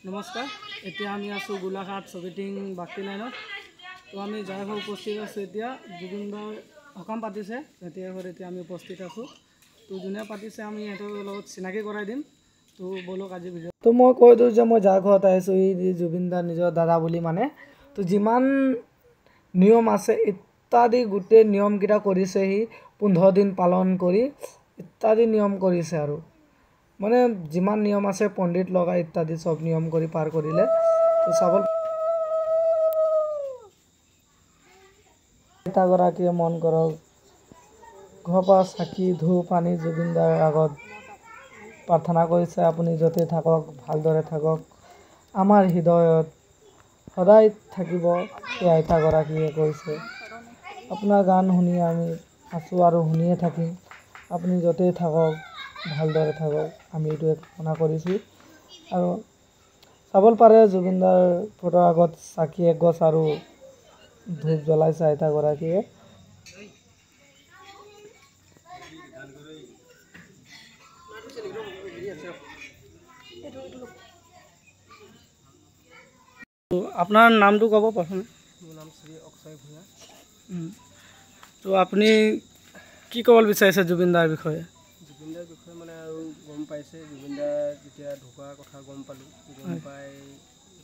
নমস্কাৰ। এতিয়া আমি আছোঁ গোলাঘাট ছবিটিং বাকী লাইনত। তো আমি যাই হৈ উপস্থিত আছোঁ। এতিয়া জুবিনদাৰ সকাম পাতিছে এতিয়া ঘৰত এতিয়া আমি উপস্থিত আছোঁ। তো যোনে পাতিছে আমি সিহঁতৰ লগত চিনাকি কৰাই দিম। তো ব'লক আজি ভিডিঅ'। তো মই কৈ দিওঁ যে মই যাৰ ঘৰত আহিছোঁ এই জুবিনদাৰ নিজৰ দাদা বুলি মানে। তো যিমান নিয়ম আছে ইত্যাদি গোটেই নিয়মকেইটা কৰিছে সি 15 দিন পালন কৰি ইত্যাদি নিয়ম কৰিছে আৰু মানে যিমান নিয়ম আছে পণ্ডিত লগাই ইত্যাদি সব নিয়ম কৰি পাৰ কৰিলে। তো চাবল নেতাগৰাকীয়ে মন কৰক ঘৰৰ পৰা চাকি ধূপ আনি জুবিনদাৰ আগত প্ৰাৰ্থনা কৰিছে আপুনি য'তে থাকক ভালদৰে থাকক আমাৰ হৃদয়ত সদায় থাকিব এই আইতাগৰাকীয়ে কৈছে। আপোনাৰ গান শুনি আমি আছোঁ আৰু শুনিয়ে থাকিম। আপুনি য'তেই থাকক ভালদৰে থাকক আমি এইটোৱে কামনা কৰিছোঁ। আৰু চাবল পাৰে জুবিনদাৰ ফটোৰ আগত চাকি এগছ আৰু ধূপ জ্বলাইছে আইতাগৰাকীয়ে। আপোনাৰ নামটো ক'ব প্ৰথমে। মোৰ নাম শ্ৰী অক্ষয় ভূঞা। তো আপুনি কি ক'ব বিচাৰিছে জুবিনদাৰ বিষয়ে? জুবিনদাৰ বিষয়ে মানে আৰু গম পাইছে জুবিনদাৰ যেতিয়া ঢুকুৱাৰ কথা গম পালোঁ। গম পাই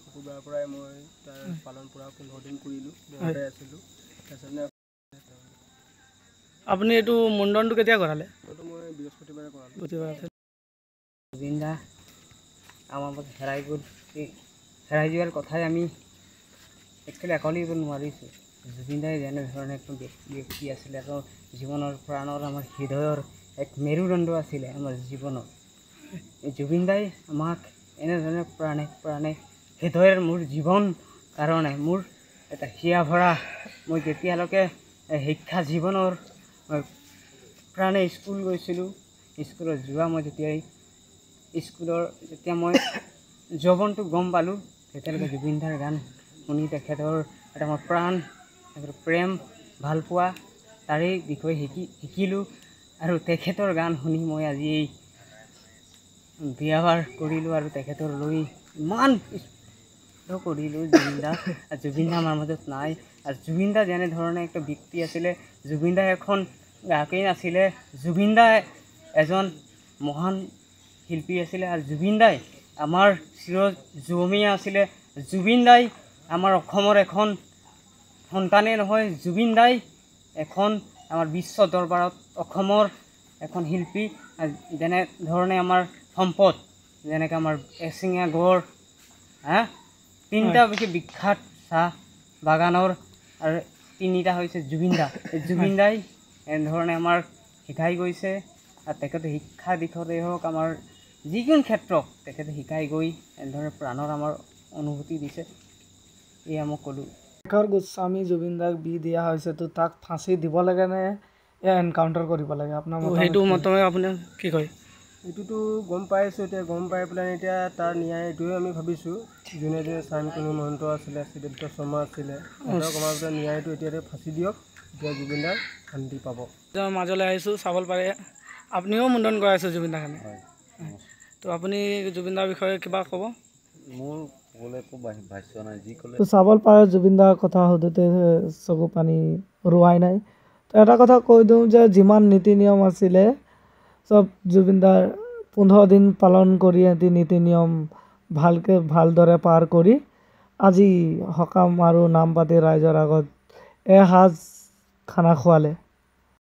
শুকুৰবাৰৰ পৰাই মই তাৰ পালন পূৰা 15 দিন কৰিলোঁ। ঘৰতে আছিলোঁ। তাৰপিছত আপুনি এইটো মুণ্ডনটো কেতিয়া কৰালে? এইটো মই বৃহস্পতিবাৰে কৰালোঁ। জুবিনদা আমাৰ মাজত হেৰাই যোৱাৰ কথাই আমি একচুৱেলি আঁকোৱালিব নোৱাৰিছোঁ। জুবিনদাই যেনেধৰণে একদম ব্যক্তি আছিলে আৰু জীৱনৰ প্ৰাণৰ আমাৰ হৃদয়ৰ এক মেৰুদণ্ড আছিলে আমাৰ জীৱনৰ। জুবিনদাই আমাক এনেধৰণে প্ৰাণে হৃদয়ৰ মোৰ জীৱন কাৰণে মোৰ এটা হিয়া ভৰা মই যেতিয়ালৈকে শিক্ষা জীৱনৰ প্ৰাণে স্কুল গৈছিলোঁ। স্কুলত যোৱা মই যেতিয়া মই যৌৱনটো গম পালোঁ তেতিয়ালৈকে জুবিনদাৰ গান শুনি তেখেতৰ এটা মই প্ৰাণ প্ৰেম ভালপোৱা তাৰেই বিষয়ে শিকিলোঁ। আৰু তেখেতৰ গান শুনি মই আজি এই বিয়া বাৰ কৰিলোঁ আৰু তেখেতৰ লৈ ইমান কৰিলোঁ। জুবিনদা আমাৰ মাজত নাই। আৰু জুবিনদা যেনেধৰণে একটা ব্যক্তি আছিলে জুবিনদা এখন গায়কেই নাছিলে। জুবিনদা এজন মহান শিল্পী আছিলে আৰু জুবিনদাই আমাৰ চিৰযুগমীয়া আছিলে। জুবিনদাই আমাৰ অসমৰ এখন সন্তানেই নহয় জুবিনদাই এখন আমাৰ বিশ্ব দৰবাৰত অসমৰ এখন শিল্পী। যেনেধৰণে আমাৰ সম্পদ যেনেকৈ আমাৰ এশিঙীয়া গড় তিনিটা বিখ্যাত চাহ বাগানৰ আৰু তিনিটা হৈছে জুবিনদা। জুবিনদাই এনেধৰণে আমাৰ শিকাই গৈছে আৰু তেখেতে শিক্ষা দিশতেই হওক আমাৰ যিকোনো ক্ষেত্ৰত তেখেতে শিকাই গৈ এনেধৰণে প্ৰাণৰ আমাৰ অনুভূতি দিছে। এয়া মই ক'লোঁ। শেখৰ গোস্বামী জুবিনদাক দিয়া হৈছে তো তাক ফাঁচি দিব লাগে নে এনকাউণ্টাৰ কৰিব লাগে আপোনাৰ সেইটো মতে আপুনি কি কয়? এইটোতো গম পাইছোঁ। এতিয়া গম পাই পেলাই এতিয়া তাৰ ন্যায় এইটোৱে আমি ভাবিছোঁ যোনে চানকনু মহন্ত আছিলে শ্ৰীদিপ্ত শৰ্মা আছিলে সিহঁতক আমাৰ ন্যায়টো এতিয়া ফাঁচি দিয়ক। এতিয়া জুবিনদাৰ শান্তি পাব। মাজলৈ আহিছোঁ চাবল পাৰে আপুনিও মুণ্ডন কৰাইছে জুবিনদাৰ কাৰণে। তো আপুনি জুবিনদাৰ বিষয়ে কিবা ক'ব? মোৰ ক'বলৈ একো ভাষ্য নাই। যি ক'লে তো চাবল পাৰে জুবিনদাৰ কথা সোধোতে চকু পানী ৰোৱাই নাই। তো এটা কথা কৈ দিওঁ যে যিমান নীতি নিয়ম আছিলে চব জুবিনদাৰ 15 দিন পালন কৰি সিহঁতি নীতি নিয়ম ভালদৰে পাৰ কৰি আজি সকাম আৰু নাম পাতি ৰাইজৰ আগত এসাঁজ খানা খোৱালে।